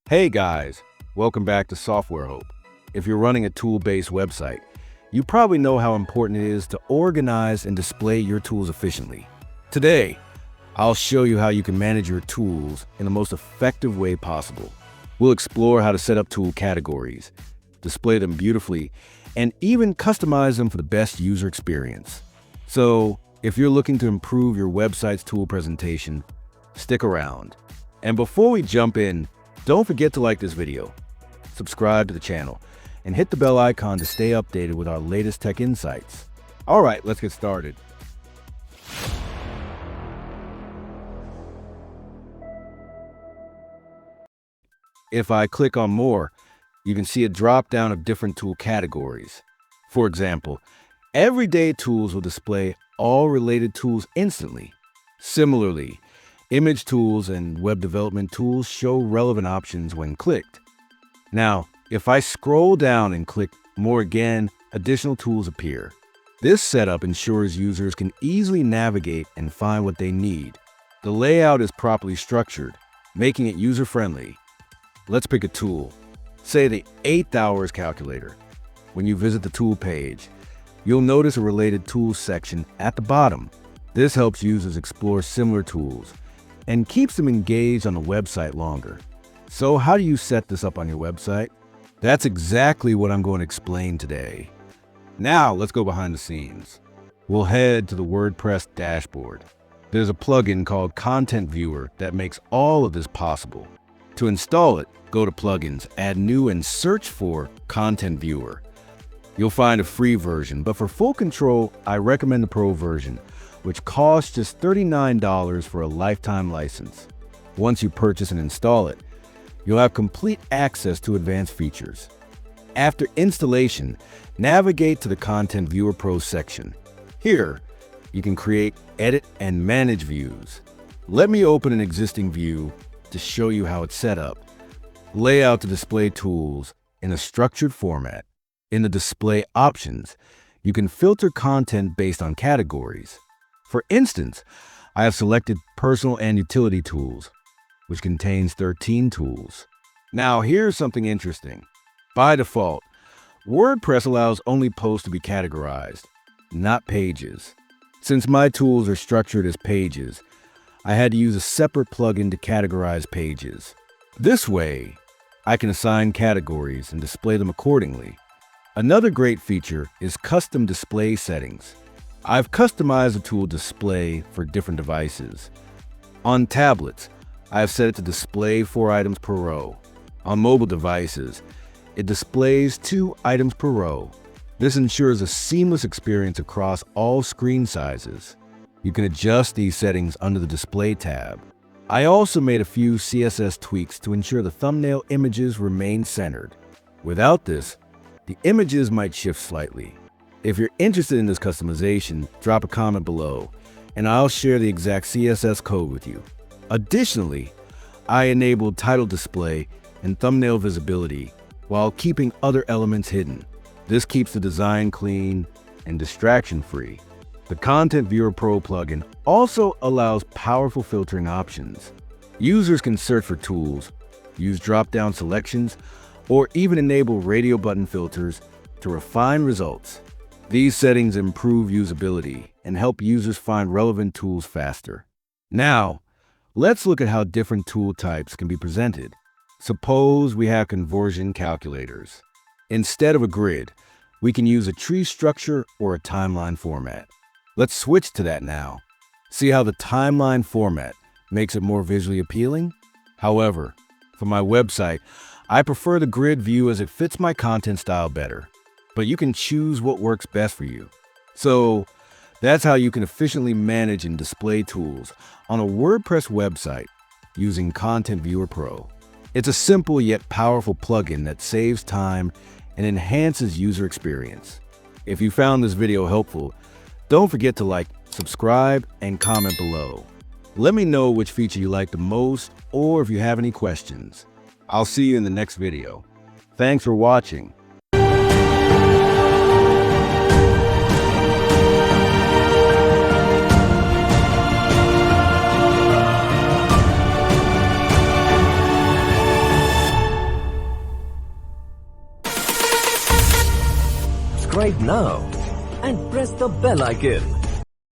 Hey guys, welcome back to Software Hope. If you're running a tool-based website, you probably know how important it is to organize and display your tools efficiently. Today, I'll show you how you can manage your tools in the most effective way possible. We'll explore how to set up tool categories, display them beautifully, and even customize them for the best user experience. So, if you're looking to improve your website's tool presentation, stick around. And before we jump in, don't forget to like this video, subscribe to the channel, and hit the bell icon to stay updated with our latest tech insights. All right, let's get started. If I click on More, you can see a drop-down of different tool categories. For example, Everyday Tools will display all related tools instantly. Similarly, Image Tools and Web Development Tools show relevant options when clicked. Now, if I scroll down and click More again, additional tools appear. This setup ensures users can easily navigate and find what they need. The layout is properly structured, making it user-friendly. Let's pick a tool, say the 8 hours calculator. When you visit the tool page, you'll notice a related tools section at the bottom. This helps users explore similar tools and keeps them engaged on the website longer. So how do you set this up on your website? That's exactly what I'm going to explain today. Now let's go behind the scenes. We'll head to the WordPress dashboard. There's a plugin called Content Viewer that makes all of this possible. To install it, go to Plugins, add New, and search for Content Viewer. You'll find a free version, but for full control, I recommend the Pro version, which costs just $39 for a lifetime license. Once you purchase and install it, you'll have complete access to advanced features. After installation, navigate to the Content Viewer Pro section. Here, you can create, edit, and manage views. Let me open an existing view to show you how it's set up. Layout to display tools in a structured format. In the display options, you can filter content based on categories. For instance, I have selected Personal and Utility Tools, which contains 13 tools. Now here's something interesting. By default, WordPress allows only posts to be categorized, not pages. Since my tools are structured as pages, I had to use a separate plugin to categorize pages. This way, I can assign categories and display them accordingly. Another great feature is custom display settings. I've customized the tool display for different devices. On tablets, I have set it to display 4 items per row. On mobile devices, it displays 2 items per row. This ensures a seamless experience across all screen sizes. You can adjust these settings under the Display tab. I also made a few CSS tweaks to ensure the thumbnail images remain centered. Without this, the images might shift slightly. If you're interested in this customization, drop a comment below, and I'll share the exact CSS code with you. Additionally, I enabled title display and thumbnail visibility while keeping other elements hidden. This keeps the design clean and distraction-free. The Content Viewer Pro plugin also allows powerful filtering options. Users can search for tools, use drop-down selections, or even enable radio button filters to refine results. These settings improve usability and help users find relevant tools faster. Now, let's look at how different tool types can be presented. Suppose we have conversion calculators. Instead of a grid, we can use a tree structure or a timeline format. Let's switch to that now. See how the timeline format makes it more visually appealing? However, for my website, I prefer the grid view as it fits my content style better. But you can choose what works best for you. So that's how you can efficiently manage and display tools on a WordPress website using Content Viewer Pro. It's a simple yet powerful plugin that saves time and enhances user experience. If you found this video helpful, don't forget to like, subscribe, and comment below. Let me know which feature you like the most or if you have any questions. I'll see you in the next video. Thanks for watching. subscribe now and press the bell icon.